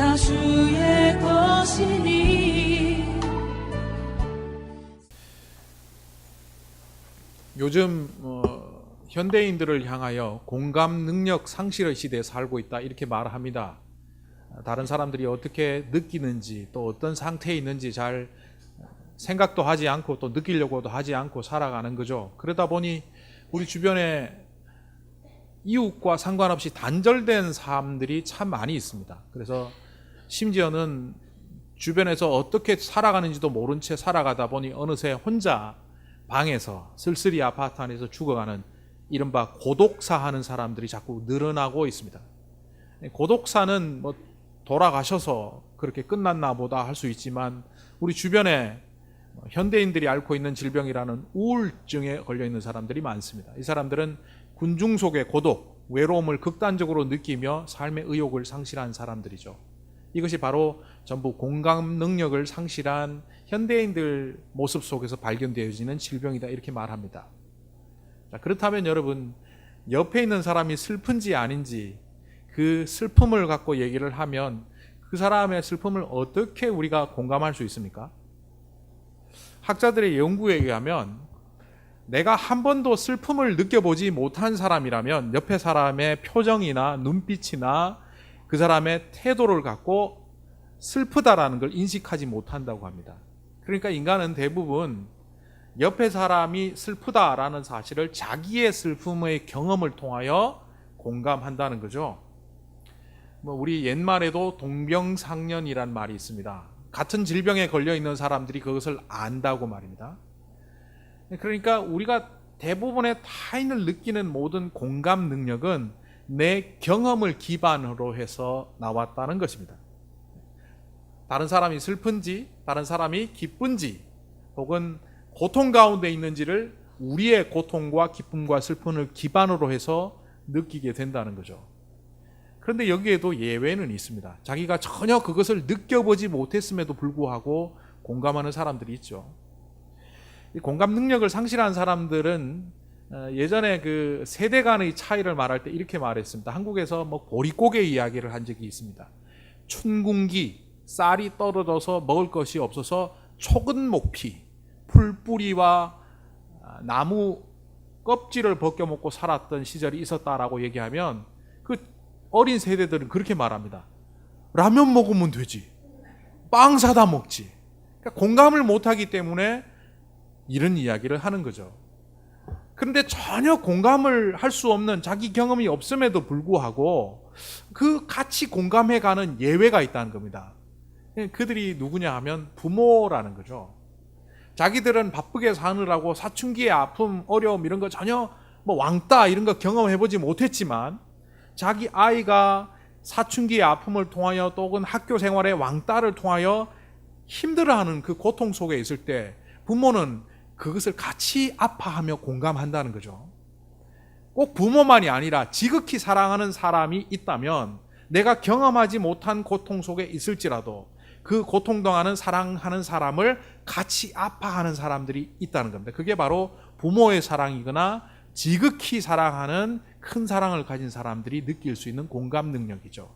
다 주의 것이니. 요즘 현대인들을 향하여 공감 능력 상실의 시대에 살고 있다 이렇게 말합니다. 다른 사람들이 어떻게 느끼는지 또 어떤 상태에 있는지 잘 생각도 하지 않고 또 느끼려고도 하지 않고 살아가는 거죠. 그러다 보니 우리 주변에 이웃과 상관없이 단절된 사람들이 참 많이 있습니다. 그래서 심지어는 주변에서 어떻게 살아가는지도 모른 채 살아가다 보니 어느새 혼자 방에서 쓸쓸히 아파트 안에서 죽어가는 이른바 고독사 하는 사람들이 자꾸 늘어나고 있습니다. 고독사는 뭐 돌아가셔서 그렇게 끝났나 보다 할 수 있지만 우리 주변에 현대인들이 앓고 있는 질병이라는 우울증에 걸려 있는 사람들이 많습니다. 이 사람들은 군중 속의 고독, 외로움을 극단적으로 느끼며 삶의 의욕을 상실한 사람들이죠. 이것이 바로 전부 공감 능력을 상실한 현대인들 모습 속에서 발견되어지는 질병이다 이렇게 말합니다. 자, 그렇다면 여러분, 옆에 있는 사람이 슬픈지 아닌지 그 슬픔을 갖고 얘기를 하면 그 사람의 슬픔을 어떻게 우리가 공감할 수 있습니까? 학자들의 연구에 의하면 내가 한 번도 슬픔을 느껴보지 못한 사람이라면 옆에 사람의 표정이나 눈빛이나 그 사람의 태도를 갖고 슬프다라는 걸 인식하지 못한다고 합니다. 그러니까 인간은 대부분 옆에 사람이 슬프다라는 사실을 자기의 슬픔의 경험을 통하여 공감한다는 거죠. 우리 옛말에도 동병상련이란 말이 있습니다. 같은 질병에 걸려 있는 사람들이 그것을 안다고 말입니다. 그러니까 우리가 대부분의 타인을 느끼는 모든 공감 능력은 내 경험을 기반으로 해서 나왔다는 것입니다. 다른 사람이 슬픈지, 다른 사람이 기쁜지, 혹은 고통 가운데 있는지를 우리의 고통과 기쁨과 슬픔을 기반으로 해서 느끼게 된다는 거죠. 그런데 여기에도 예외는 있습니다. 자기가 전혀 그것을 느껴보지 못했음에도 불구하고 공감하는 사람들이 있죠. 이 공감 능력을 상실한 사람들은 예전에 그 세대 간의 차이를 말할 때 이렇게 말했습니다. 한국에서 보릿고개 이야기를 한 적이 있습니다. 춘궁기, 쌀이 떨어져서 먹을 것이 없어서 초근목피, 풀뿌리와 나무 껍질을 벗겨 먹고 살았던 시절이 있었다라고 얘기하면 그 어린 세대들은 그렇게 말합니다. 라면 먹으면 되지. 빵 사다 먹지. 그러니까 공감을 못하기 때문에 이런 이야기를 하는 거죠. 그런데 전혀 공감을 할 수 없는 자기 경험이 없음에도 불구하고 그 같이 공감해가는 예외가 있다는 겁니다. 그들이 누구냐 하면 부모라는 거죠. 자기들은 바쁘게 사느라고 사춘기의 아픔, 어려움 이런 거 전혀 왕따 이런 거 경험해보지 못했지만 자기 아이가 사춘기의 아픔을 통하여 또 혹은 학교 생활의 왕따를 통하여 힘들어하는 그 고통 속에 있을 때 부모는 그것을 같이 아파하며 공감한다는 거죠. 꼭 부모만이 아니라 지극히 사랑하는 사람이 있다면 내가 경험하지 못한 고통 속에 있을지라도 그 고통당하는 사랑하는 사람을 같이 아파하는 사람들이 있다는 겁니다. 그게 바로 부모의 사랑이거나 지극히 사랑하는 큰 사랑을 가진 사람들이 느낄 수 있는 공감 능력이죠.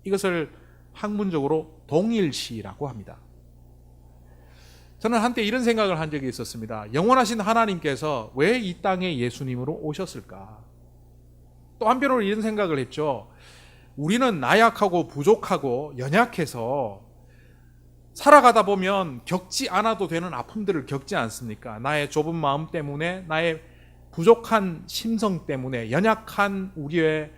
이것을 학문적으로 동일시라고 합니다. 저는 한때 이런 생각을 한 적이 있었습니다. 영원하신 하나님께서 왜 이 땅에 예수님으로 오셨을까? 또 한편으로 이런 생각을 했죠. 우리는 나약하고 부족하고 연약해서 살아가다 보면 겪지 않아도 되는 아픔들을 겪지 않습니까? 나의 좁은 마음 때문에, 나의 부족한 심성 때문에, 연약한 우리의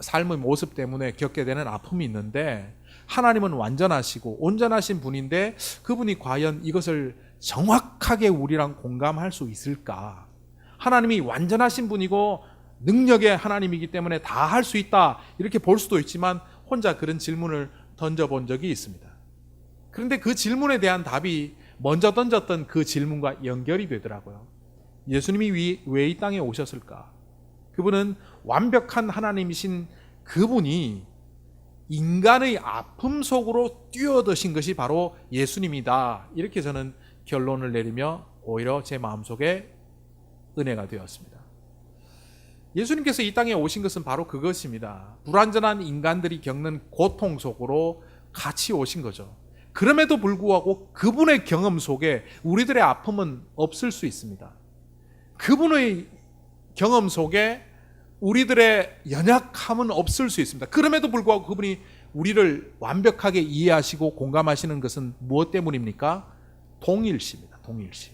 삶의 모습 때문에 겪게 되는 아픔이 있는데 하나님은 완전하시고 온전하신 분인데 그분이 과연 이것을 정확하게 우리랑 공감할 수 있을까? 하나님이 완전하신 분이고 능력의 하나님이기 때문에 다 할 수 있다 이렇게 볼 수도 있지만 혼자 그런 질문을 던져본 적이 있습니다. 그런데 그 질문에 대한 답이 먼저 던졌던 그 질문과 연결이 되더라고요. 예수님이 왜 이 땅에 오셨을까? 그분은 완벽한 하나님이신 그분이 인간의 아픔 속으로 뛰어드신 것이 바로 예수님이다. 이렇게 저는 결론을 내리며 오히려 제 마음속에 은혜가 되었습니다. 예수님께서 이 땅에 오신 것은 바로 그것입니다. 불완전한 인간들이 겪는 고통 속으로 같이 오신 거죠. 그럼에도 불구하고 그분의 경험 속에 우리들의 아픔은 없을 수 있습니다. 그분의 경험 속에 우리들의 연약함은 없을 수 있습니다. 그럼에도 불구하고 그분이 우리를 완벽하게 이해하시고 공감하시는 것은 무엇 때문입니까? 동일시입니다. 동일시.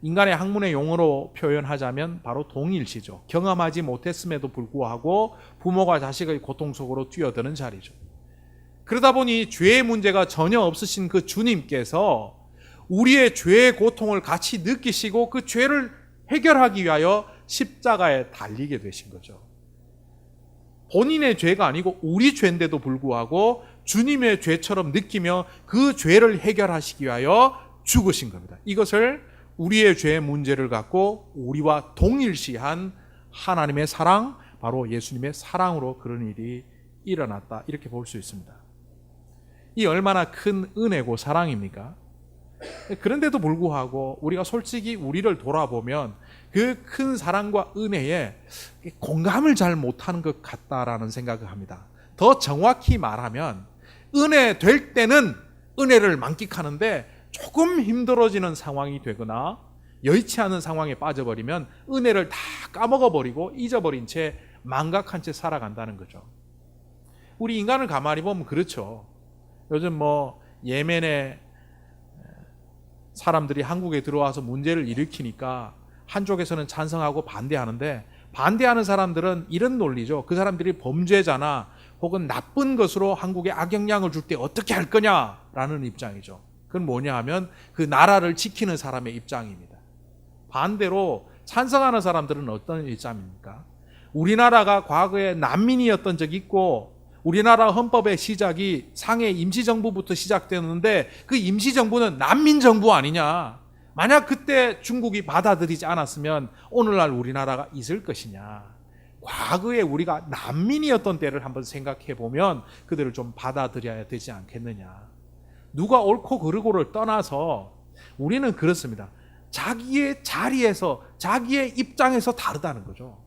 인간의 학문의 용어로 표현하자면 바로 동일시죠. 경험하지 못했음에도 불구하고 부모가 자식의 고통 속으로 뛰어드는 자리죠. 그러다 보니 죄의 문제가 전혀 없으신 그 주님께서 우리의 죄의 고통을 같이 느끼시고 그 죄를 해결하기 위하여 십자가에 달리게 되신 거죠. 본인의 죄가 아니고 우리 죄인데도 불구하고 주님의 죄처럼 느끼며 그 죄를 해결하시기 위하여 죽으신 겁니다. 이것을 우리의 죄의 문제를 갖고 우리와 동일시한 하나님의 사랑, 바로 예수님의 사랑으로 그런 일이 일어났다, 이렇게 볼 수 있습니다. 이 얼마나 큰 은혜고 사랑입니까? 그런데도 불구하고 우리가 솔직히 우리를 돌아보면 그 큰 사랑과 은혜에 공감을 잘 못하는 것 같다라는 생각을 합니다. 더 정확히 말하면 은혜 될 때는 은혜를 만끽하는데 조금 힘들어지는 상황이 되거나 여의치 않은 상황에 빠져버리면 은혜를 다 까먹어버리고 잊어버린 채 망각한 채 살아간다는 거죠. 우리 인간을 가만히 보면 그렇죠. 요즘 예멘에 사람들이 한국에 들어와서 문제를 일으키니까 한쪽에서는 찬성하고 반대하는데, 반대하는 사람들은 이런 논리죠. 그 사람들이 범죄자나 혹은 나쁜 것으로 한국에 악영향을 줄 때 어떻게 할 거냐라는 입장이죠. 그건 뭐냐 하면 그 나라를 지키는 사람의 입장입니다. 반대로 찬성하는 사람들은 어떤 입장입니까? 우리나라가 과거에 난민이었던 적이 있고 우리나라 헌법의 시작이 상해 임시정부부터 시작되었는데 그 임시정부는 난민정부 아니냐? 만약 그때 중국이 받아들이지 않았으면 오늘날 우리나라가 있을 것이냐? 과거에 우리가 난민이었던 때를 한번 생각해 보면 그들을 좀 받아들여야 되지 않겠느냐? 누가 옳고 그르고를 떠나서 우리는 그렇습니다. 자기의 자리에서, 자기의 입장에서 다르다는 거죠.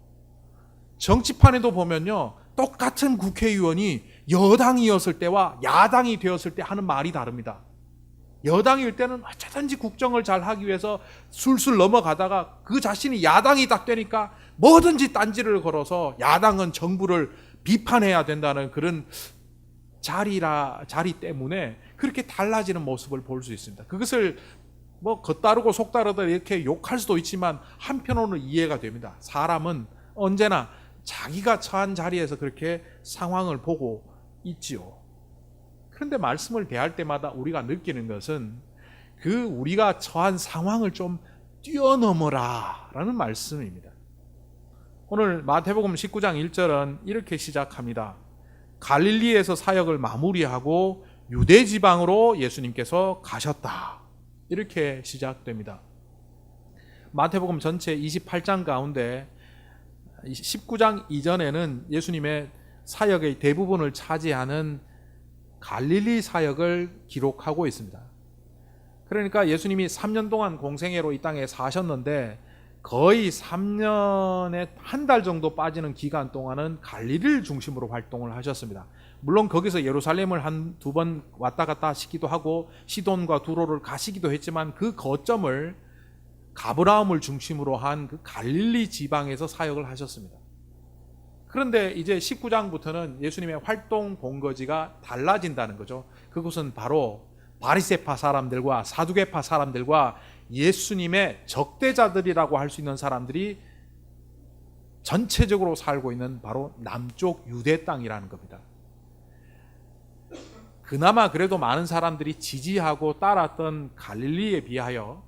정치판에도 보면요, 똑같은 국회의원이 여당이었을 때와 야당이 되었을 때 하는 말이 다릅니다. 여당일 때는 어쩌든지 국정을 잘 하기 위해서 술술 넘어가다가 그 자신이 야당이 딱 되니까 뭐든지 딴지를 걸어서 야당은 정부를 비판해야 된다는 그런 자리 때문에 그렇게 달라지는 모습을 볼 수 있습니다. 그것을 겉다르고 속다르다 이렇게 욕할 수도 있지만 한편으로는 이해가 됩니다. 사람은 언제나 자기가 처한 자리에서 그렇게 상황을 보고 있지요. 그런데 말씀을 대할 때마다 우리가 느끼는 것은 그 우리가 처한 상황을 좀 뛰어넘어라 라는 말씀입니다. 오늘 마태복음 19장 1절은 이렇게 시작합니다. 갈릴리에서 사역을 마무리하고 유대 지방으로 예수님께서 가셨다, 이렇게 시작됩니다. 마태복음 전체 28장 가운데 19장 이전에는 예수님의 사역의 대부분을 차지하는 갈릴리 사역을 기록하고 있습니다. 그러니까 예수님이 3년 동안 공생애로 이 땅에 사셨는데 거의 3년에 한 달 정도 빠지는 기간 동안은 갈릴리를 중심으로 활동을 하셨습니다. 물론 거기서 예루살렘을 한 두 번 왔다 갔다 하시기도 하고 시돈과 두로를 가시기도 했지만 그 거점을 가브라움을 중심으로 한 그 갈릴리 지방에서 사역을 하셨습니다. 그런데 이제 19장부터는 예수님의 활동 본거지가 달라진다는 거죠. 그것은 바로 바리새파 사람들과 사두개파 사람들과 예수님의 적대자들이라고 할 수 있는 사람들이 전체적으로 살고 있는 바로 남쪽 유대 땅이라는 겁니다. 그나마 그래도 많은 사람들이 지지하고 따랐던 갈릴리에 비하여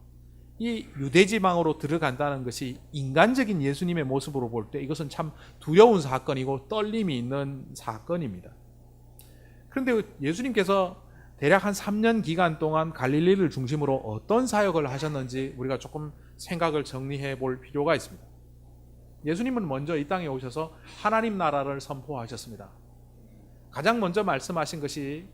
이 유대지방으로 들어간다는 것이 인간적인 예수님의 모습으로 볼 때 이것은 참 두려운 사건이고 떨림이 있는 사건입니다. 그런데 예수님께서 대략 한 3년 기간 동안 갈릴리를 중심으로 어떤 사역을 하셨는지 우리가 조금 생각을 정리해 볼 필요가 있습니다. 예수님은 먼저 이 땅에 오셔서 하나님 나라를 선포하셨습니다. 가장 먼저 말씀하신 것이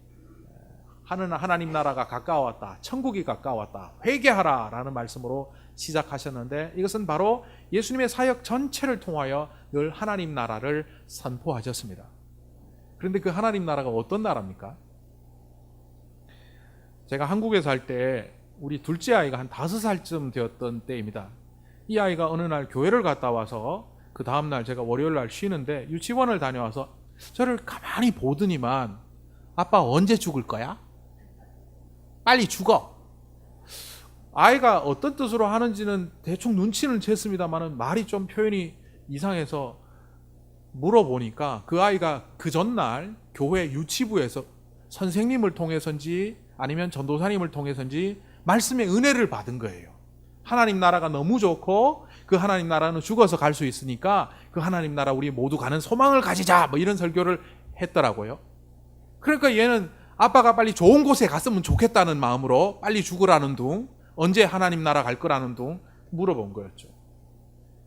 하나님 나라가 가까웠다. 천국이 가까웠다. 회개하라 라는 말씀으로 시작하셨는데 이것은 바로 예수님의 사역 전체를 통하여 늘 하나님 나라를 선포하셨습니다. 그런데 그 하나님 나라가 어떤 나라입니까? 제가 한국에 살 때 우리 둘째 아이가 한 5살쯤 되었던 때입니다. 이 아이가 어느 날 교회를 갔다 와서 그 다음날 제가 월요일 날 쉬는데 유치원을 다녀와서 저를 가만히 보더니만 아빠 언제 죽을 거야? 빨리 죽어. 아이가 어떤 뜻으로 하는지는 대충 눈치는 챘습니다만 말이 좀 표현이 이상해서 물어보니까 그 아이가 그 전날 교회 유치부에서 선생님을 통해서인지 아니면 전도사님을 통해서인지 말씀의 은혜를 받은 거예요. 하나님 나라가 너무 좋고 그 하나님 나라는 죽어서 갈 수 있으니까 그 하나님 나라 우리 모두 가는 소망을 가지자 뭐 이런 설교를 했더라고요. 그러니까 얘는 아빠가 빨리 좋은 곳에 갔으면 좋겠다는 마음으로 빨리 죽으라는 둥, 언제 하나님 나라 갈 거라는 둥 물어본 거였죠.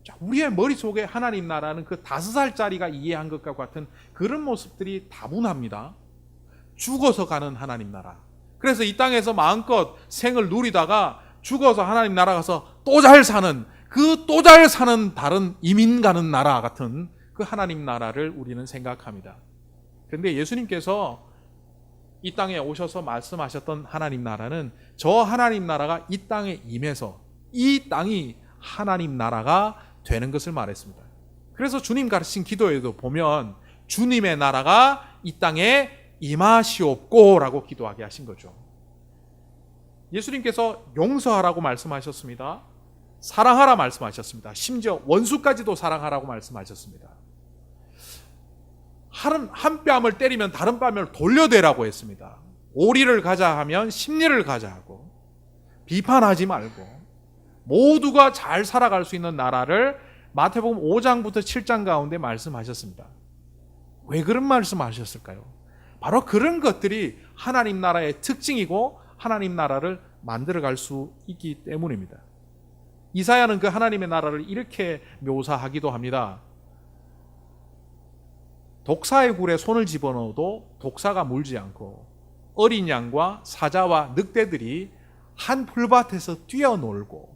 자, 우리의 머릿속에 하나님 나라는 그 5살짜리가 이해한 것과 같은 그런 모습들이 다분합니다. 죽어서 가는 하나님 나라. 그래서 이 땅에서 마음껏 생을 누리다가 죽어서 하나님 나라 가서 또 잘 사는 그 또 잘 사는 다른 이민 가는 나라 같은 그 하나님 나라를 우리는 생각합니다. 그런데 예수님께서 이 땅에 오셔서 말씀하셨던 하나님 나라는 저 하나님 나라가 이 땅에 임해서 이 땅이 하나님 나라가 되는 것을 말했습니다. 그래서 주님 가르친 기도에도 보면 주님의 나라가 이 땅에 임하시옵고라고 기도하게 하신 거죠. 예수님께서 용서하라고 말씀하셨습니다. 사랑하라 말씀하셨습니다. 심지어 원수까지도 사랑하라고 말씀하셨습니다. 한 뺨을 때리면 다른 뺨을 돌려대라고 했습니다. 오리를 가자 하면 십리를 가자 하고 비판하지 말고 모두가 잘 살아갈 수 있는 나라를 마태복음 5장부터 7장 가운데 말씀하셨습니다. 왜 그런 말씀하셨을까요? 바로 그런 것들이 하나님 나라의 특징이고 하나님 나라를 만들어갈 수 있기 때문입니다. 이사야는 그 하나님의 나라를 이렇게 묘사하기도 합니다. 독사의 굴에 손을 집어넣어도 독사가 물지 않고 어린 양과 사자와 늑대들이 한 풀밭에서 뛰어놀고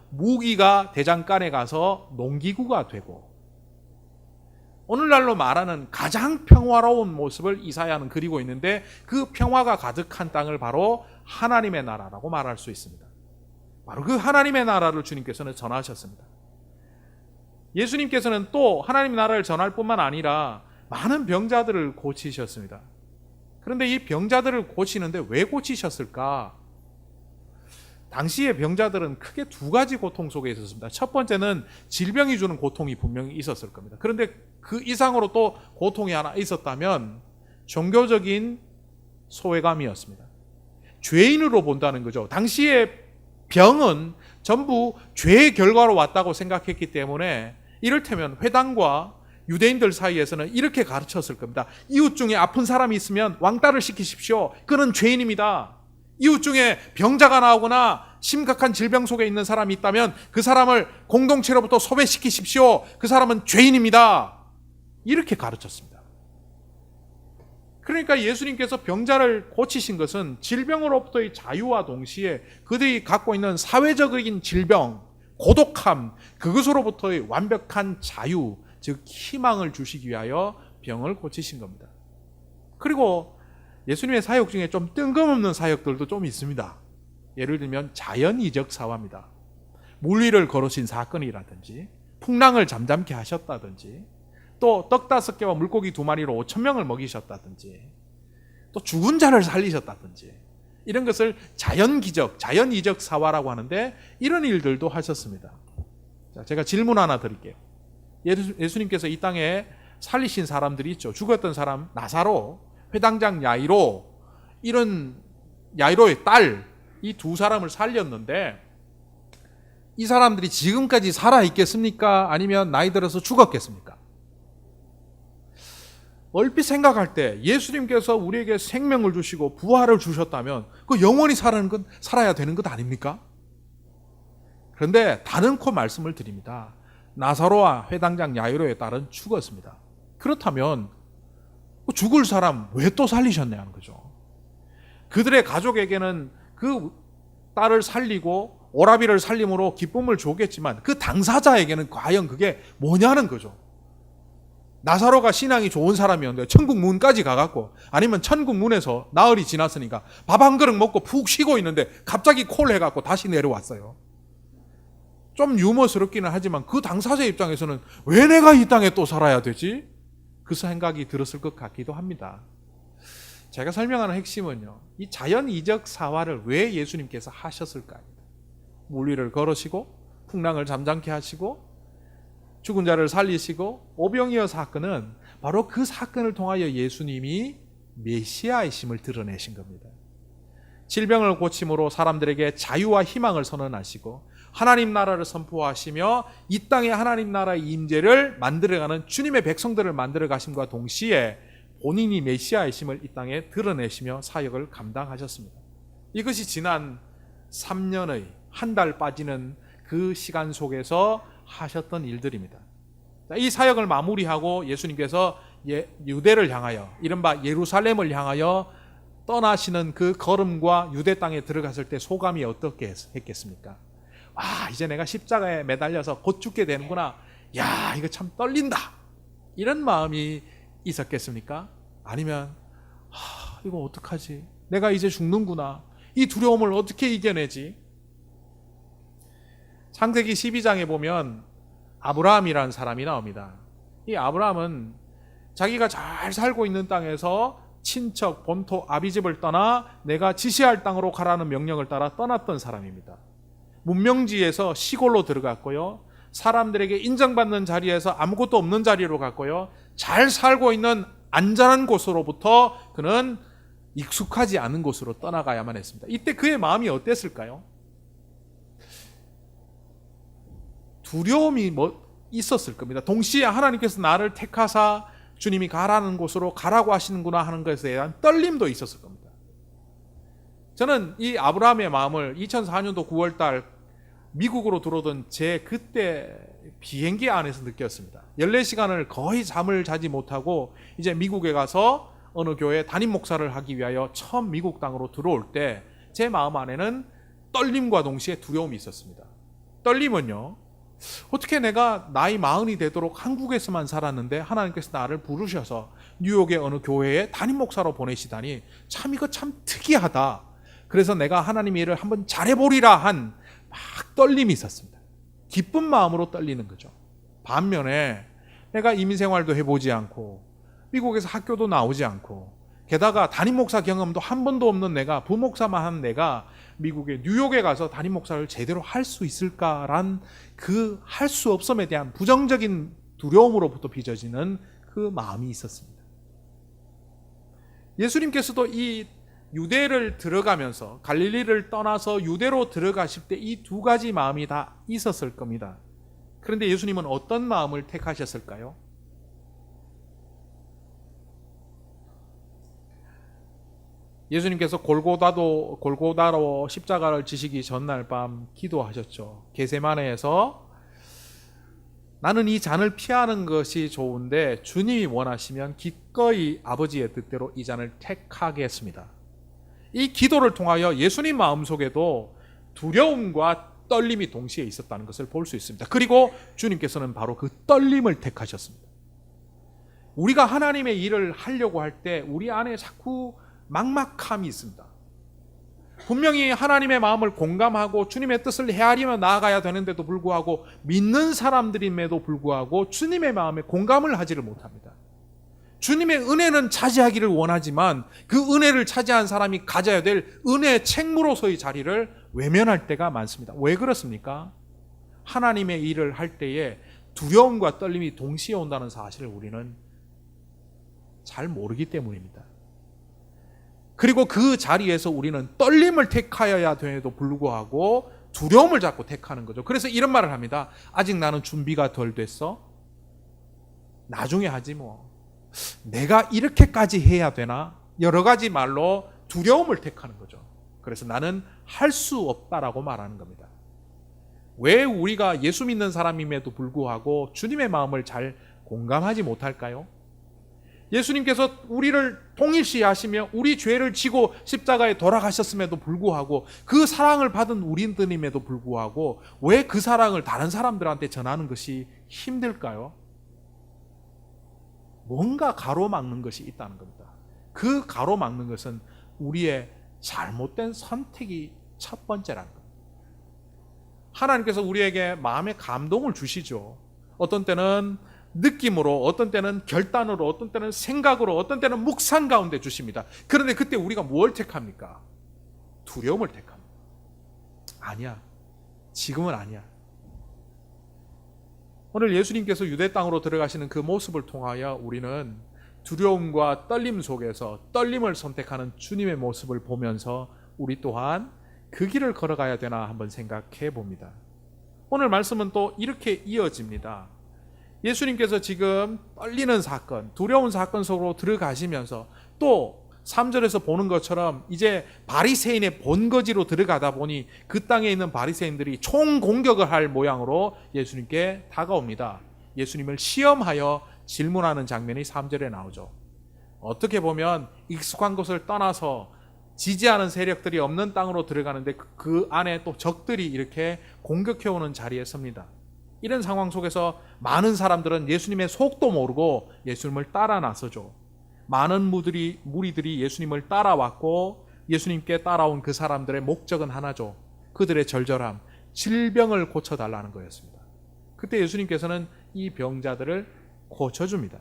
무기가 대장간에 가서 농기구가 되고 오늘날로 말하는 가장 평화로운 모습을 이사야는 그리고 있는데 그 평화가 가득한 땅을 바로 하나님의 나라라고 말할 수 있습니다. 바로 그 하나님의 나라를 주님께서는 전하셨습니다. 예수님께서는 또 하나님 나라를 전할 뿐만 아니라 많은 병자들을 고치셨습니다. 그런데 이 병자들을 고치는데 왜 고치셨을까? 당시의 병자들은 크게 2가지 고통 속에 있었습니다. 첫 번째는 질병이 주는 고통이 분명히 있었을 겁니다. 그런데 그 이상으로 또 고통이 하나 있었다면 종교적인 소외감이었습니다. 죄인으로 본다는 거죠. 당시의 병은 전부 죄의 결과로 왔다고 생각했기 때문에 이를테면 회당과 유대인들 사이에서는 이렇게 가르쳤을 겁니다. 이웃 중에 아픈 사람이 있으면 왕따를 시키십시오. 그는 죄인입니다. 이웃 중에 병자가 나오거나 심각한 질병 속에 있는 사람이 있다면 그 사람을 공동체로부터 소외시키십시오. 그 사람은 죄인입니다. 이렇게 가르쳤습니다. 그러니까 예수님께서 병자를 고치신 것은 질병으로부터의 자유와 동시에 그들이 갖고 있는 사회적인 질병, 고독함, 그것으로부터의 완벽한 자유, 즉 희망을 주시기 위하여 병을 고치신 겁니다. 그리고 예수님의 사역 중에 좀 뜬금없는 사역들도 좀 있습니다. 예를 들면 자연이적 사화입니다. 물위를 걸으신 사건이라든지 풍랑을 잠잠케 하셨다든지 또 떡 5개와 물고기 2마리로 5,000명을 먹이셨다든지 또 죽은 자를 살리셨다든지 이런 것을 자연기적, 자연이적 사화라고 하는데 이런 일들도 하셨습니다. 자, 제가 질문 하나 드릴게요. 예수님께서 이 땅에 살리신 사람들이 있죠. 죽었던 사람 나사로, 회당장 야이로, 이런 야이로의 딸, 이 2사람을 살렸는데 이 사람들이 지금까지 살아있겠습니까? 아니면 나이 들어서 죽었겠습니까? 얼핏 생각할 때 예수님께서 우리에게 생명을 주시고 부활을 주셨다면 그 영원히 살아야 되는 것 아닙니까? 그런데 다른코 말씀을 드립니다. 나사로와 회당장 야이로의 딸은 죽었습니다. 그렇다면 죽을 사람 왜 또 살리셨냐는 거죠. 그들의 가족에게는 그 딸을 살리고 오라비를 살림으로 기쁨을 주겠지만 그 당사자에게는 과연 그게 뭐냐는 거죠. 나사로가 신앙이 좋은 사람이었는데 천국 문까지 가갖고, 아니면 천국 문에서 나흘이 지났으니까 밥 한 그릇 먹고 푹 쉬고 있는데 갑자기 콜 해갖고 다시 내려왔어요. 좀 유머스럽기는 하지만 그 당사자 입장에서는 왜 내가 이 땅에 또 살아야 되지? 그 생각이 들었을 것 같기도 합니다. 제가 설명하는 핵심은요, 이 자연 이적 사화를 왜 예수님께서 하셨을까요? 물위를 걸으시고 풍랑을 잠잠케 하시고 죽은 자를 살리시고 오병이어 사건은 바로 그 사건을 통하여 예수님이 메시아이심을 드러내신 겁니다. 질병을 고침으로 사람들에게 자유와 희망을 선언하시고 하나님 나라를 선포하시며 이 땅에 하나님 나라의 임재를 만들어가는 주님의 백성들을 만들어 가심과 동시에 본인이 메시아이심을 이 땅에 드러내시며 사역을 감당하셨습니다. 이것이 지난 3년의 한 달 빠지는 그 시간 속에서 하셨던 일들입니다. 이 사역을 마무리하고 예수님께서 유대를 향하여, 이른바 예루살렘을 향하여 떠나시는 그 걸음과 유대 땅에 들어갔을 때 소감이 어떻게 했겠습니까? 이제 내가 십자가에 매달려서 곧 죽게 되는구나. 야, 이거 참 떨린다. 이런 마음이 있었겠습니까? 아니면 이거 어떡하지? 내가 이제 죽는구나. 이 두려움을 어떻게 이겨내지? 창세기 12장에 보면 아브라함이라는 사람이 나옵니다. 이 아브라함은 자기가 잘 살고 있는 땅에서 친척, 본토, 아비집을 떠나 내가 지시할 땅으로 가라는 명령을 따라 떠났던 사람입니다. 문명지에서 시골로 들어갔고요. 사람들에게 인정받는 자리에서 아무것도 없는 자리로 갔고요. 잘 살고 있는 안전한 곳으로부터 그는 익숙하지 않은 곳으로 떠나가야만 했습니다. 이때 그의 마음이 어땠을까요? 두려움이 있었을 겁니다. 동시에 하나님께서 나를 택하사 주님이 가라는 곳으로 가라고 하시는구나 하는 것에 대한 떨림도 있었을 겁니다. 저는 이 아브라함의 마음을 2004년도 9월달 미국으로 들어오던 제 그때 비행기 안에서 느꼈습니다. 14시간을 거의 잠을 자지 못하고 이제 미국에 가서 어느 교회 담임 목사를 하기 위하여 처음 미국 땅으로 들어올 때 제 마음 안에는 떨림과 동시에 두려움이 있었습니다. 떨림은요, 어떻게 내가 나이 40이 되도록 한국에서만 살았는데 하나님께서 나를 부르셔서 뉴욕의 어느 교회에 담임 목사로 보내시다니 이거 참 특이하다. 그래서 내가 하나님의 일을 한번 잘해보리라 한 막 떨림이 있었습니다. 기쁜 마음으로 떨리는 거죠. 반면에 내가 이민생활도 해보지 않고 미국에서 학교도 나오지 않고 게다가 담임 목사 경험도 한 번도 없는 내가, 부목사만 한 내가 미국의 뉴욕에 가서 담임 목사를 제대로 할 수 있을까란 그 할 수 없음에 대한 부정적인 두려움으로부터 빚어지는 그 마음이 있었습니다. 예수님께서도 이 유대를 들어가면서 갈릴리를 떠나서 유대로 들어가실 때 이 두 가지 마음이 다 있었을 겁니다. 그런데 예수님은 어떤 마음을 택하셨을까요? 예수님께서 골고다로 십자가를 지시기 전날 밤 기도하셨죠. 겟세마네에서 나는 이 잔을 피하는 것이 좋은데 주님이 원하시면 기꺼이 아버지의 뜻대로 이 잔을 택하겠습니다. 이 기도를 통하여 예수님 마음속에도 두려움과 떨림이 동시에 있었다는 것을 볼 수 있습니다. 그리고 주님께서는 바로 그 떨림을 택하셨습니다. 우리가 하나님의 일을 하려고 할 때 우리 안에 자꾸 막막함이 있습니다. 분명히 하나님의 마음을 공감하고 주님의 뜻을 헤아리며 나아가야 되는데도 불구하고 믿는 사람들임에도 불구하고 주님의 마음에 공감을 하지를 못합니다. 주님의 은혜는 차지하기를 원하지만 그 은혜를 차지한 사람이 가져야 될 은혜의 책무로서의 자리를 외면할 때가 많습니다. 왜 그렇습니까? 하나님의 일을 할 때에 두려움과 떨림이 동시에 온다는 사실을 우리는 잘 모르기 때문입니다. 그리고 그 자리에서 우리는 떨림을 택하여야 됨에도 불구하고 두려움을 자꾸 택하는 거죠. 그래서 이런 말을 합니다. 아직 나는 준비가 덜 됐어? 나중에 하지 뭐. 내가 이렇게까지 해야 되나? 여러 가지 말로 두려움을 택하는 거죠. 그래서 나는 할 수 없다라고 말하는 겁니다. 왜 우리가 예수 믿는 사람임에도 불구하고 주님의 마음을 잘 공감하지 못할까요? 예수님께서 우리를 통일시하시며 우리 죄를 지고 십자가에 돌아가셨음에도 불구하고 그 사랑을 받은 우리들임에도 불구하고 왜 그 사랑을 다른 사람들한테 전하는 것이 힘들까요? 뭔가 가로막는 것이 있다는 겁니다. 그 가로막는 것은 우리의 잘못된 선택이 첫 번째라는 겁니다. 하나님께서 우리에게 마음의 감동을 주시죠. 어떤 때는 느낌으로, 어떤 때는 결단으로, 어떤 때는 생각으로, 어떤 때는 묵상 가운데 주십니다. 그런데 그때 우리가 뭘 택합니까? 두려움을 택합니다. 아니야. 지금은 아니야. 오늘 예수님께서 유대 땅으로 들어가시는 그 모습을 통하여 우리는 두려움과 떨림 속에서 떨림을 선택하는 주님의 모습을 보면서 우리 또한 그 길을 걸어가야 되나 한번 생각해 봅니다. 오늘 말씀은 또 이렇게 이어집니다. 예수님께서 지금 떨리는 사건, 두려운 사건 속으로 들어가시면서 또 3절에서 보는 것처럼 이제 바리새인의 본거지로 들어가다 보니 그 땅에 있는 바리새인들이 총공격을 할 모양으로 예수님께 다가옵니다. 예수님을 시험하여 질문하는 장면이 3절에 나오죠. 어떻게 보면 익숙한 곳을 떠나서 지지하는 세력들이 없는 땅으로 들어가는데 그 안에 또 적들이 이렇게 공격해오는 자리에 섭니다. 이런 상황 속에서 많은 사람들은 예수님의 속도 모르고 예수님을 따라 나서죠. 많은 무리들이 예수님을 따라왔고 예수님께 따라온 그 사람들의 목적은 하나죠. 그들의 절절함, 질병을 고쳐달라는 거였습니다. 그때 예수님께서는 이 병자들을 고쳐줍니다.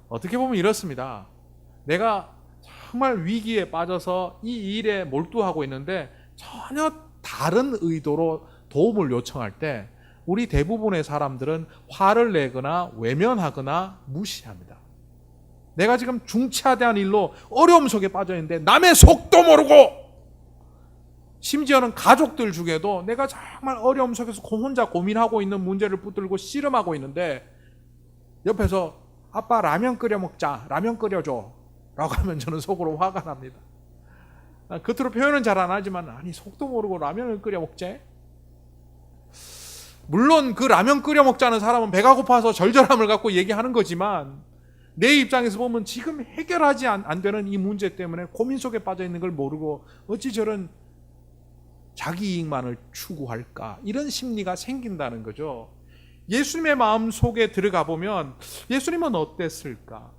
어떻게 보면 이렇습니다. 내가 정말 위기에 빠져서 이 일에 몰두하고 있는데 전혀 다른 의도로 도움을 요청할 때 우리 대부분의 사람들은 화를 내거나 외면하거나 무시합니다. 내가 지금 중차대한 일로 어려움 속에 빠져 있는데 남의 속도 모르고, 심지어는 가족들 중에도 내가 정말 어려움 속에서 혼자 고민하고 있는 문제를 붙들고 씨름하고 있는데 옆에서 아빠 라면 끓여 먹자, 라면 끓여줘 라고 하면 저는 속으로 화가 납니다. 겉으로 표현은 잘 안 하지만 아니 속도 모르고 라면을 끓여 먹재? 물론 그 라면 끓여 먹자는 사람은 배가 고파서 절절함을 갖고 얘기하는 거지만 내 입장에서 보면 지금 해결하지 안 되는 이 문제 때문에 고민 속에 빠져 있는 걸 모르고 어찌 저런 자기 이익만을 추구할까, 이런 심리가 생긴다는 거죠. 예수님의 마음 속에 들어가 보면 예수님은 어땠을까?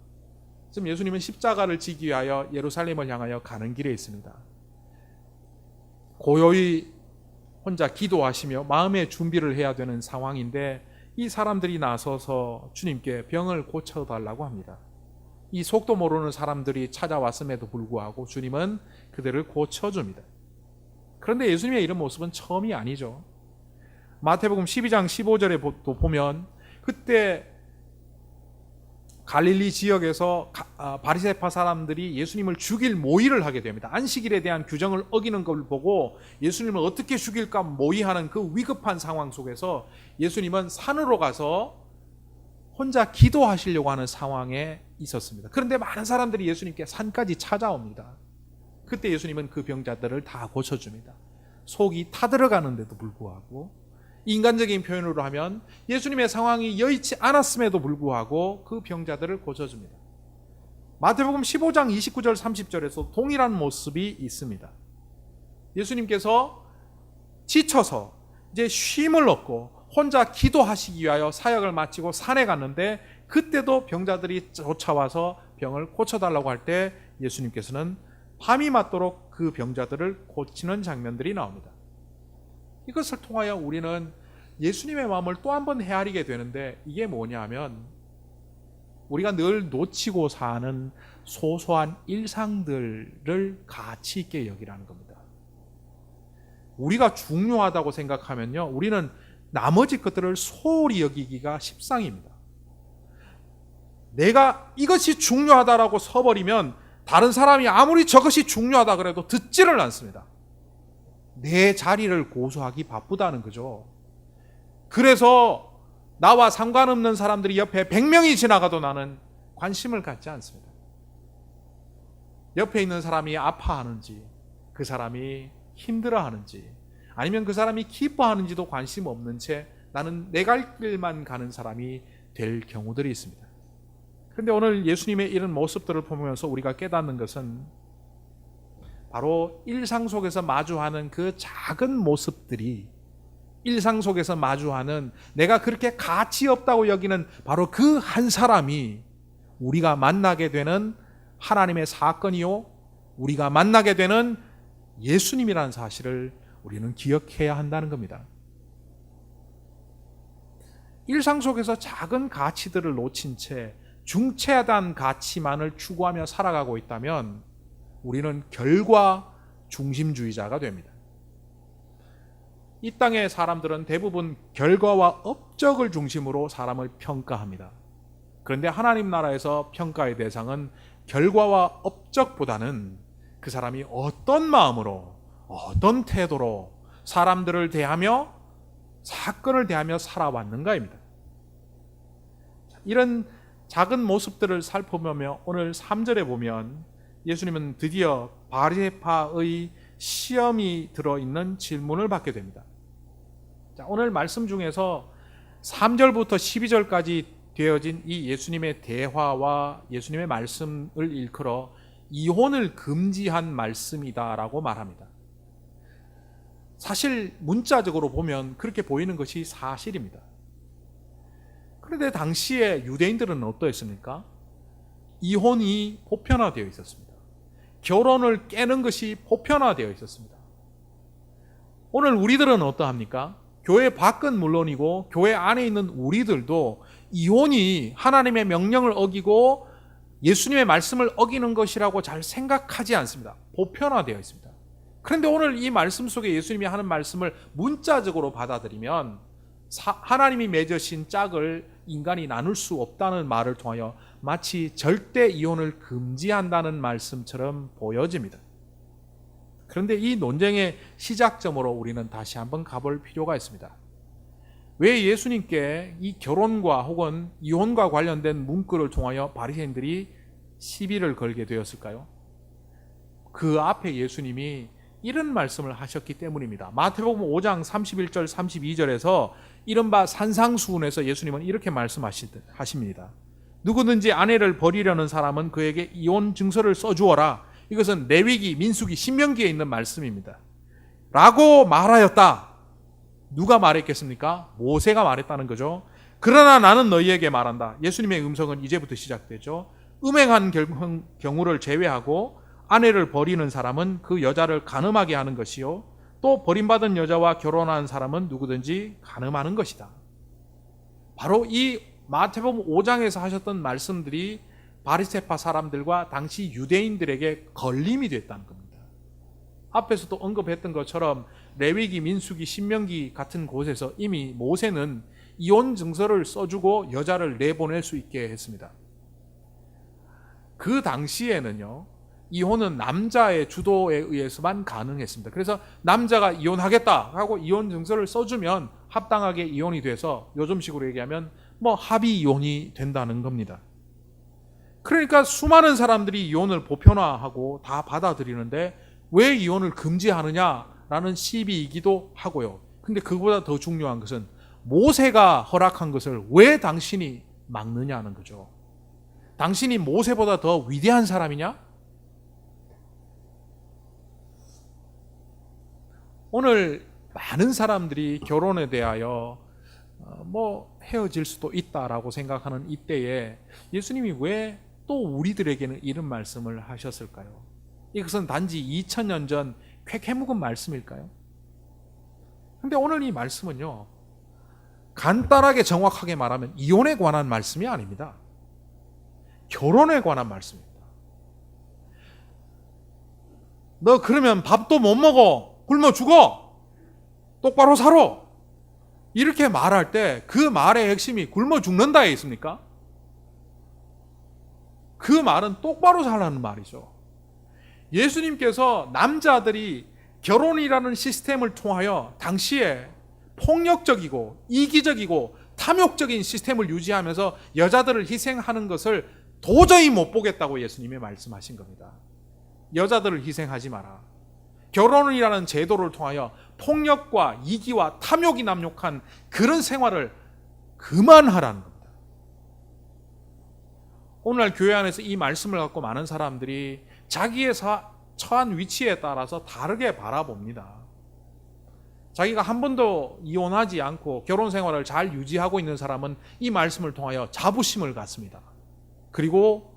지금 예수님은 십자가를 지기 위하여 예루살렘을 향하여 가는 길에 있습니다. 고요히 혼자 기도하시며 마음의 준비를 해야 되는 상황인데 이 사람들이 나서서 주님께 병을 고쳐달라고 합니다. 이 속도 모르는 사람들이 찾아왔음에도 불구하고 주님은 그들을 고쳐줍니다. 그런데 예수님의 이런 모습은 처음이 아니죠. 마태복음 12장 15절에 보면 그때 갈릴리 지역에서 바리새파 사람들이 예수님을 죽일 모의를 하게 됩니다. 안식일에 대한 규정을 어기는 걸 보고 예수님을 어떻게 죽일까 모의하는 그 위급한 상황 속에서 예수님은 산으로 가서 혼자 기도하시려고 하는 상황에 있었습니다. 그런데 많은 사람들이 예수님께 산까지 찾아옵니다. 그때 예수님은 그 병자들을 다 고쳐줍니다. 속이 타들어가는데도 불구하고, 인간적인 표현으로 하면 예수님의 상황이 여의치 않았음에도 불구하고 그 병자들을 고쳐줍니다. 마태복음 15장 29절 30절에서 동일한 모습이 있습니다. 예수님께서 지쳐서 이제 쉼을 얻고 혼자 기도하시기 위하여 사역을 마치고 산에 갔는데 그때도 병자들이 쫓아와서 병을 고쳐달라고 할 때 예수님께서는 밤이 맞도록 그 병자들을 고치는 장면들이 나옵니다. 이것을 통하여 우리는 예수님의 마음을 또 한 번 헤아리게 되는데, 이게 뭐냐 하면 우리가 늘 놓치고 사는 소소한 일상들을 가치 있게 여기라는 겁니다. 우리가 중요하다고 생각하면요, 우리는 나머지 것들을 소홀히 여기기가 십상입니다. 내가 이것이 중요하다라고 서버리면 다른 사람이 아무리 저것이 중요하다 그래도 듣지를 않습니다. 내 자리를 고수하기 바쁘다는 거죠. 그래서 나와 상관없는 사람들이 옆에 100명이 지나가도 나는 관심을 갖지 않습니다. 옆에 있는 사람이 아파하는지, 그 사람이 힘들어하는지, 아니면 그 사람이 기뻐하는지도 관심 없는 채 나는 내 갈 길만 가는 사람이 될 경우들이 있습니다. 그런데 오늘 예수님의 이런 모습들을 보면서 우리가 깨닫는 것은 바로 일상 속에서 마주하는 그 작은 모습들이, 일상 속에서 마주하는 내가 그렇게 가치 없다고 여기는 바로 그 한 사람이 우리가 만나게 되는 하나님의 사건이요, 우리가 만나게 되는 예수님이라는 사실을 우리는 기억해야 한다는 겁니다. 일상 속에서 작은 가치들을 놓친 채 중차대한 가치만을 추구하며 살아가고 있다면 우리는 결과 중심주의자가 됩니다. 이 땅의 사람들은 대부분 결과와 업적을 중심으로 사람을 평가합니다. 그런데 하나님 나라에서 평가의 대상은 결과와 업적보다는 그 사람이 어떤 마음으로, 어떤 태도로 사람들을 대하며 사건을 대하며 살아왔는가입니다. 이런 작은 모습들을 살펴보며 오늘 3절에 보면 예수님은 드디어 바리새파의 시험이 들어있는 질문을 받게 됩니다. 자, 오늘 말씀 중에서 3절부터 12절까지 되어진 이 예수님의 대화와 예수님의 말씀을 일컬어 이혼을 금지한 말씀이다라고 말합니다. 사실 문자적으로 보면 그렇게 보이는 것이 사실입니다. 그런데 당시에 유대인들은 어떠했습니까? 이혼이 보편화되어 있었습니다. 결혼을 깨는 것이 보편화되어 있었습니다. 오늘 우리들은 어떠합니까? 교회 밖은 물론이고 교회 안에 있는 우리들도 이혼이 하나님의 명령을 어기고 예수님의 말씀을 어기는 것이라고 잘 생각하지 않습니다. 보편화되어 있습니다. 그런데 오늘 이 말씀 속에 예수님이 하는 말씀을 문자적으로 받아들이면 하나님이 맺으신 짝을 인간이 나눌 수 없다는 말을 통하여 마치 절대 이혼을 금지한다는 말씀처럼 보여집니다. 그런데 이 논쟁의 시작점으로 우리는 다시 한번 가볼 필요가 있습니다. 왜 예수님께 이 결혼과 혹은 이혼과 관련된 문구를 통하여 바리새인들이 시비를 걸게 되었을까요? 그 앞에 예수님이 이런 말씀을 하셨기 때문입니다. 마태복음 5장 31절 32절에서 이른바 산상수훈에서 예수님은 이렇게 말씀하십니다. 누구든지 아내를 버리려는 사람은 그에게 이혼 증서를 써주어라. 이것은 레위기, 민수기, 신명기에 있는 말씀입니다. 라고 말하였다. 누가 말했겠습니까? 모세가 말했다는 거죠. 그러나 나는 너희에게 말한다. 예수님의 음성은 이제부터 시작되죠. 음행한 경우를 제외하고 아내를 버리는 사람은 그 여자를 간음하게 하는 것이요, 또 버림받은 여자와 결혼한 사람은 누구든지 간음하는 것이다. 바로 이 마태복음 5장에서 하셨던 말씀들이 바리새파 사람들과 당시 유대인들에게 걸림이 됐다는 겁니다. 앞에서도 언급했던 것처럼 레위기, 민수기, 신명기 같은 곳에서 이미 모세는 이혼 증서를 써주고 여자를 내보낼 수 있게 했습니다. 그 당시에는요, 이혼은 남자의 주도에 의해서만 가능했습니다. 그래서 남자가 이혼하겠다 하고 이혼 증서를 써주면 합당하게 이혼이 돼서 요즘식으로 얘기하면 합의 이혼이 된다는 겁니다. 그러니까 수많은 사람들이 이혼을 보편화하고 다 받아들이는데 왜 이혼을 금지하느냐라는 시비이기도 하고요. 근데 그보다 더 중요한 것은 모세가 허락한 것을 왜 당신이 막느냐는 거죠. 당신이 모세보다 더 위대한 사람이냐? 오늘 많은 사람들이 결혼에 대하여 헤어질 수도 있다라고 생각하는 이때에 예수님이 왜 또 우리들에게는 이런 말씀을 하셨을까요? 이것은 단지 2000년 전 쾌kä묵은 말씀일까요? 근데 오늘 이 말씀은요, 간단하게 정확하게 말하면 이혼에 관한 말씀이 아닙니다. 결혼에 관한 말씀입니다. 너 그러면 밥도 못 먹어, 굶어 죽어, 똑바로 살아, 이렇게 말할 때 그 말의 핵심이 굶어 죽는다에 있습니까? 그 말은 똑바로 살라는 말이죠. 예수님께서 남자들이 결혼이라는 시스템을 통하여 당시에 폭력적이고 이기적이고 탐욕적인 시스템을 유지하면서 여자들을 희생하는 것을 도저히 못 보겠다고 예수님이 말씀하신 겁니다. 여자들을 희생하지 마라. 결혼이라는 제도를 통하여 폭력과 이기와 탐욕이 남욕한 그런 생활을 그만하라는 겁니다. 오늘날 교회 안에서 이 말씀을 갖고 많은 사람들이 자기의 처한 위치에 따라서 다르게 바라봅니다. 자기가 한 번도 이혼하지 않고 결혼 생활을 잘 유지하고 있는 사람은 이 말씀을 통하여 자부심을 갖습니다. 그리고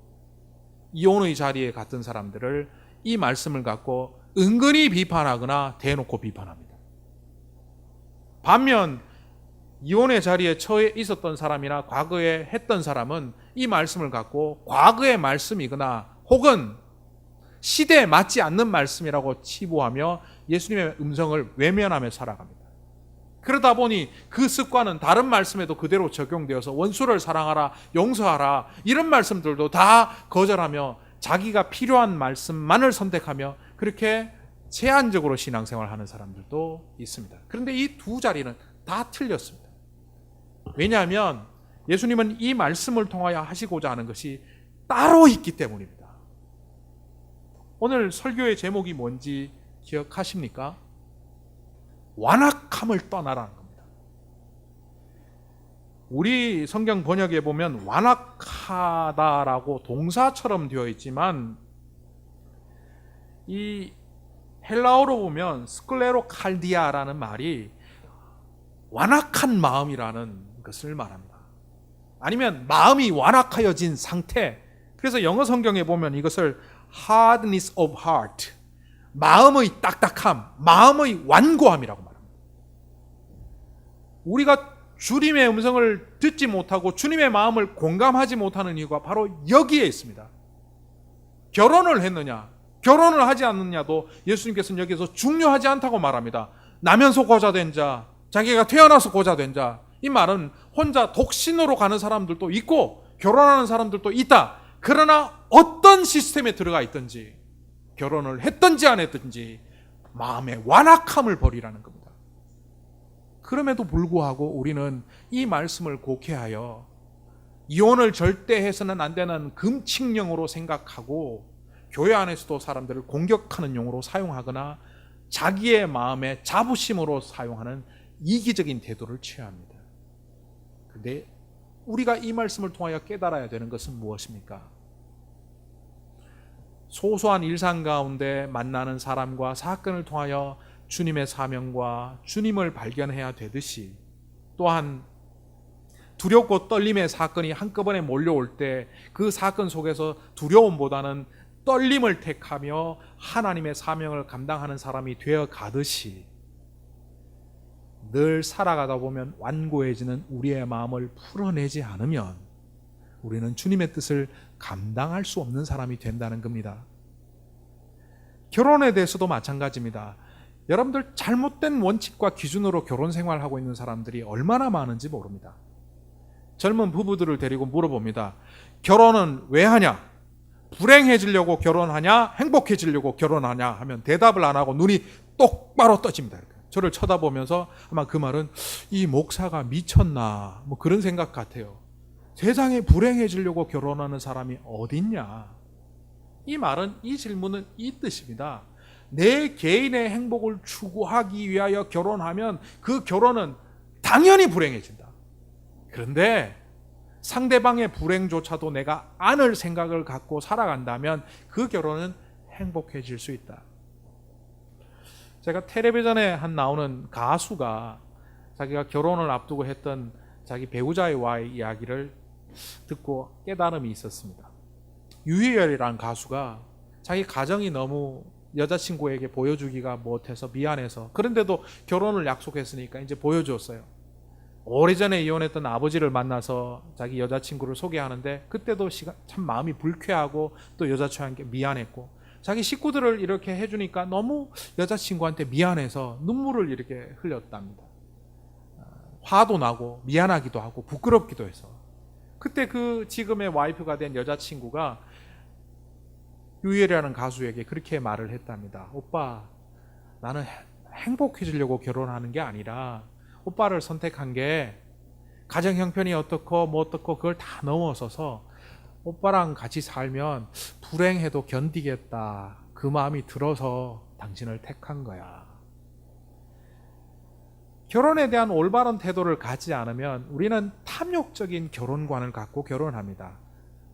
이혼의 자리에 갔던 사람들을 이 말씀을 갖고 은근히 비판하거나 대놓고 비판합니다. 반면 이혼의 자리에 처해 있었던 사람이나 과거에 했던 사람은 이 말씀을 갖고 과거의 말씀이거나 혹은 시대에 맞지 않는 말씀이라고 치부하며 예수님의 음성을 외면하며 살아갑니다. 그러다 보니 그 습관은 다른 말씀에도 그대로 적용되어서 원수를 사랑하라, 용서하라 이런 말씀들도 다 거절하며 자기가 필요한 말씀만을 선택하며 그렇게 제한적으로 신앙생활하는 사람들도 있습니다. 그런데 이 두 자리는 다 틀렸습니다. 왜냐하면 예수님은 이 말씀을 통하여 하시고자 하는 것이 따로 있기 때문입니다. 오늘 설교의 제목이 뭔지 기억하십니까? 완악함을 떠나라는 겁니다. 우리 성경 번역에 보면 완악하다라고 동사처럼 되어 있지만 이 헬라어로 보면 스클레로칼디아라는 말이 완악한 마음이라는 것을 말합니다. 아니면 마음이 완악하여진 상태. 그래서 영어 성경에 보면 이것을 hardness of heart, 마음의 딱딱함, 마음의 완고함이라고 말합니다. 우리가 주님의 음성을 듣지 못하고 주님의 마음을 공감하지 못하는 이유가 바로 여기에 있습니다. 결혼을 했느냐, 결혼을 하지 않느냐도 예수님께서는 여기서 중요하지 않다고 말합니다. 나면서 고자된 자, 자기가 태어나서 고자된 자, 이 말은 혼자 독신으로 가는 사람들도 있고 결혼하는 사람들도 있다. 그러나 어떤 시스템에 들어가 있든지 결혼을 했든지 안 했든지 마음의 완악함을 버리라는 겁니다. 그럼에도 불구하고 우리는 이 말씀을 곡해하여 이혼을 절대 해서는 안 되는 금칙령으로 생각하고 교회 안에서도 사람들을 공격하는 용어로 사용하거나 자기의 마음의 자부심으로 사용하는 이기적인 태도를 취합니다. 그런데 우리가 이 말씀을 통하여 깨달아야 되는 것은 무엇입니까? 소소한 일상 가운데 만나는 사람과 사건을 통하여 주님의 사명과 주님을 발견해야 되듯이 또한 두렵고 떨림의 사건이 한꺼번에 몰려올 때 그 사건 속에서 두려움보다는 떨림을 택하며 하나님의 사명을 감당하는 사람이 되어 가듯이 늘 살아가다 보면 완고해지는 우리의 마음을 풀어내지 않으면 우리는 주님의 뜻을 감당할 수 없는 사람이 된다는 겁니다. 결혼에 대해서도 마찬가지입니다. 여러분들 잘못된 원칙과 기준으로 결혼 생활하고 있는 사람들이 얼마나 많은지 모릅니다. 젊은 부부들을 데리고 물어봅니다. 결혼은 왜 하냐? 불행해지려고 결혼하냐? 행복해지려고 결혼하냐? 하면 대답을 안 하고 눈이 똑바로 떠집니다. 저를 쳐다보면서 아마 그 말은 이 목사가 미쳤나 뭐 그런 생각 같아요. 세상에 불행해지려고 결혼하는 사람이 어딨냐? 이 말은, 이 질문은 이 뜻입니다. 내 개인의 행복을 추구하기 위하여 결혼하면 그 결혼은 당연히 불행해진다. 그런데 상대방의 불행조차도 내가 안을 생각을 갖고 살아간다면 그 결혼은 행복해질 수 있다. 제가 텔레비전에 한 나오는 가수가 자기가 결혼을 앞두고 했던 자기 배우자와의 이야기를 듣고 깨달음이 있었습니다. 유희열이라는 가수가 자기 가정이 너무 여자친구에게 보여주기가 못해서 미안해서, 그런데도 결혼을 약속했으니까 이제 보여줬어요. 오래전에 이혼했던 아버지를 만나서 자기 여자친구를 소개하는데 그때도 참 마음이 불쾌하고 또 여자친구한테 미안했고, 자기 식구들을 이렇게 해주니까 너무 여자친구한테 미안해서 눈물을 이렇게 흘렸답니다. 화도 나고 미안하기도 하고 부끄럽기도 해서. 그때 그 지금의 와이프가 된 여자친구가 유희열이라는 가수에게 그렇게 말을 했답니다. 오빠, 나는 행복해지려고 결혼하는 게 아니라 오빠를 선택한 게 가정 형편이 어떻고 뭐 어떻고 그걸 다 넘어서서 오빠랑 같이 살면 불행해도 견디겠다, 그 마음이 들어서 당신을 택한 거야. 결혼에 대한 올바른 태도를 갖지 않으면 우리는 탐욕적인 결혼관을 갖고 결혼합니다.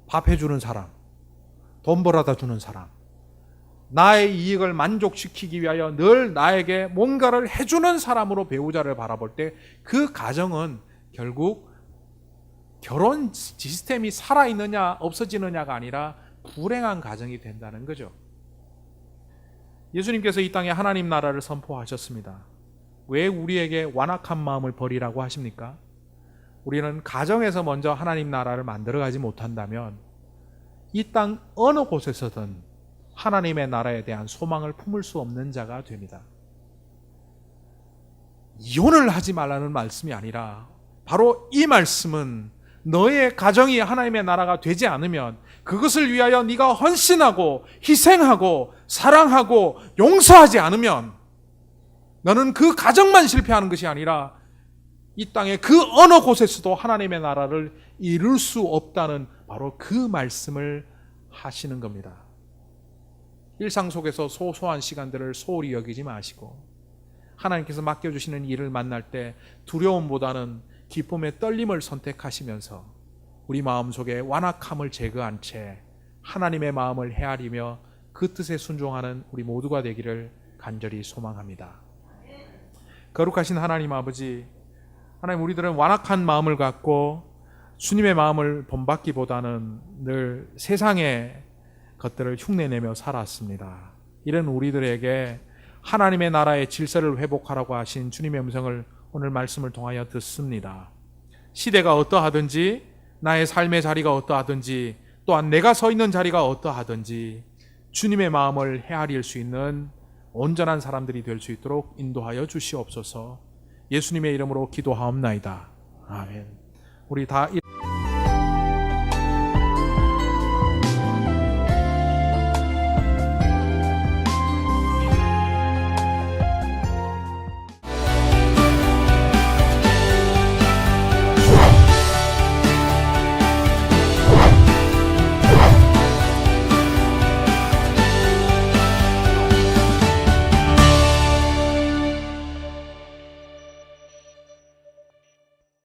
밥 해주는 사람, 돈 벌어다 주는 사람, 나의 이익을 만족시키기 위하여 늘 나에게 뭔가를 해주는 사람으로 배우자를 바라볼 때 그 가정은 결국 결혼 시스템이 살아있느냐 없어지느냐가 아니라 불행한 가정이 된다는 거죠. 예수님께서 이 땅에 하나님 나라를 선포하셨습니다. 왜 우리에게 완악한 마음을 버리라고 하십니까? 우리는 가정에서 먼저 하나님 나라를 만들어가지 못한다면 이 땅 어느 곳에서든 하나님의 나라에 대한 소망을 품을 수 없는 자가 됩니다. 이혼을 하지 말라는 말씀이 아니라 바로 이 말씀은 너의 가정이 하나님의 나라가 되지 않으면 그것을 위하여 네가 헌신하고 희생하고 사랑하고 용서하지 않으면 너는 그 가정만 실패하는 것이 아니라 이 땅의 그 어느 곳에서도 하나님의 나라를 이룰 수 없다는 바로 그 말씀을 하시는 겁니다. 일상 속에서 소소한 시간들을 소홀히 여기지 마시고 하나님께서 맡겨주시는 일을 만날 때 두려움보다는 기쁨의 떨림을 선택하시면서 우리 마음속에 완악함을 제거한 채 하나님의 마음을 헤아리며 그 뜻에 순종하는 우리 모두가 되기를 간절히 소망합니다. 거룩하신 하나님 아버지, 하나님 우리들은 완악한 마음을 갖고 주님의 마음을 본받기보다는 늘 세상의 것들을 흉내내며 살았습니다. 이런 우리들에게 하나님의 나라의 질서를 회복하라고 하신 주님의 음성을 오늘 말씀을 통하여 듣습니다. 시대가 어떠하든지 나의 삶의 자리가 어떠하든지 또한 내가 서 있는 자리가 어떠하든지 주님의 마음을 헤아릴 수 있는 온전한 사람들이 될 수 있도록 인도하여 주시옵소서. 예수님의 이름으로 기도하옵나이다. 아멘. 우리 다